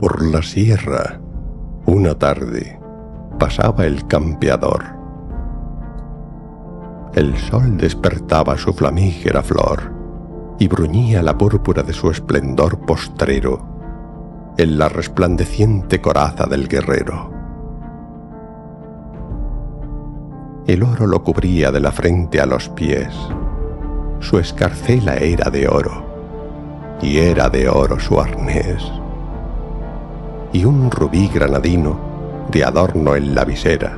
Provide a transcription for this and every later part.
Por la sierra, una tarde, pasaba el campeador. El sol despertaba su flamígera flor y bruñía la púrpura de su esplendor postrero en la resplandeciente coraza del guerrero. El oro lo cubría de la frente a los pies. Su escarcela era de oro, y era de oro su arnés. Y un rubí granadino, de adorno en la visera,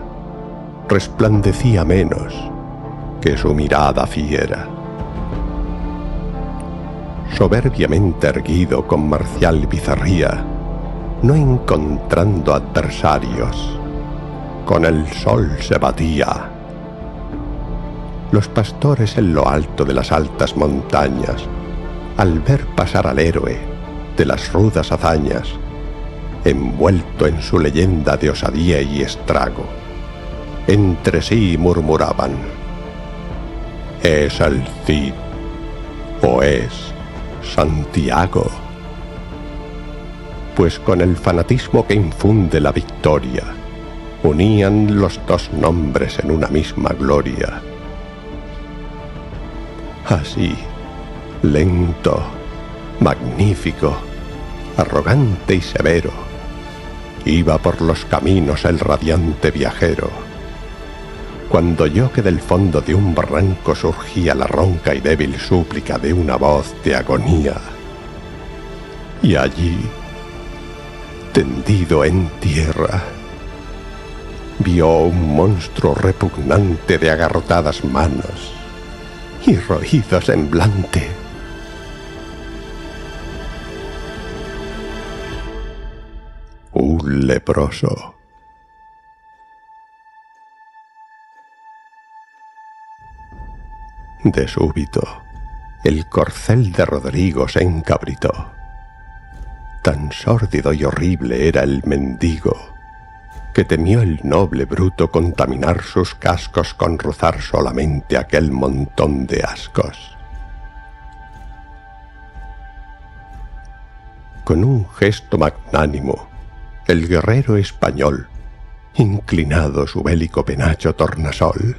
resplandecía menos que su mirada fiera. Soberbiamente erguido con marcial bizarría, no encontrando adversarios, con el sol se batía. Los pastores en lo alto de las altas montañas, al ver pasar al héroe de las rudas hazañas, envuelto en su leyenda de osadía y estrago, entre sí murmuraban: ¿es el Cid o es Santiago? Pues con el fanatismo que infunde la victoria, unían los dos nombres en una misma gloria. Así, lento, magnífico, arrogante y severo, iba por los caminos el radiante viajero, cuando oyó que del fondo de un barranco surgía la ronca y débil súplica de una voz de agonía. Y allí, tendido en tierra, vio un monstruo repugnante de agarrotadas manos y roído semblante. Un leproso. De súbito, el corcel de Rodrigo se encabritó. Tan sórdido y horrible era el mendigo, que temió el noble bruto contaminar sus cascos con rozar solamente aquel montón de ascos. Con un gesto magnánimo, el guerrero español, inclinado su bélico penacho tornasol,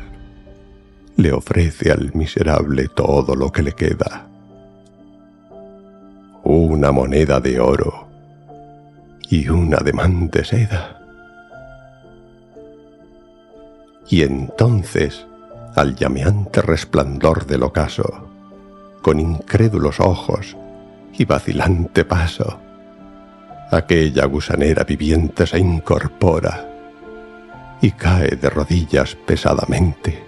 le ofrece al miserable todo lo que le queda: una moneda de oro y un ademán de seda. Y entonces, al llameante resplandor del ocaso, con incrédulos ojos y vacilante paso, aquella gusanera viviente se incorpora y cae de rodillas pesadamente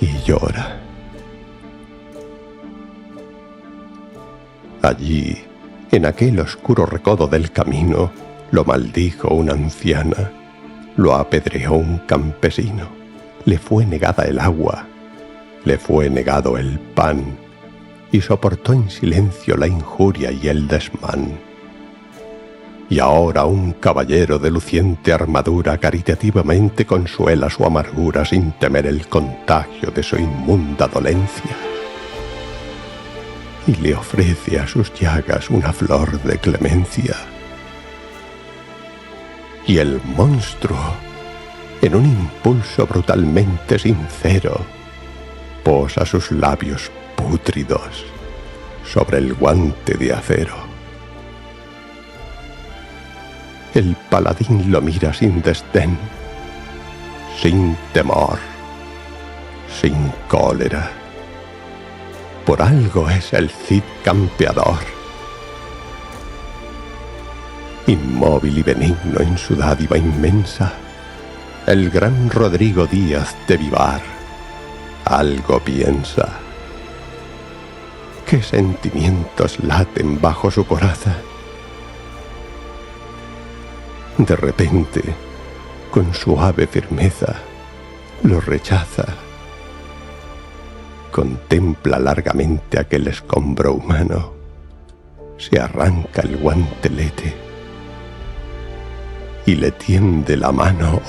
y llora. Allí, en aquel oscuro recodo del camino, lo maldijo una anciana, lo apedreó un campesino, le fue negada el agua, le fue negado el pan, y soportó en silencio la injuria y el desmán. Y ahora un caballero de luciente armadura caritativamente consuela su amargura sin temer el contagio de su inmunda dolencia, y le ofrece a sus llagas una flor de clemencia. Y el monstruo, en un impulso brutalmente sincero, posa sus labios pútridos sobre el guante de acero. El paladín lo mira sin desdén, sin temor, sin cólera. Por algo es el Cid campeador. Inmóvil y benigno en su dádiva inmensa, el gran Rodrigo Díaz de Vivar algo piensa. ¿Qué sentimientos laten bajo su coraza? De repente, con suave firmeza, lo rechaza. Contempla largamente aquel escombro humano, se arranca el guantelete y le tiende la mano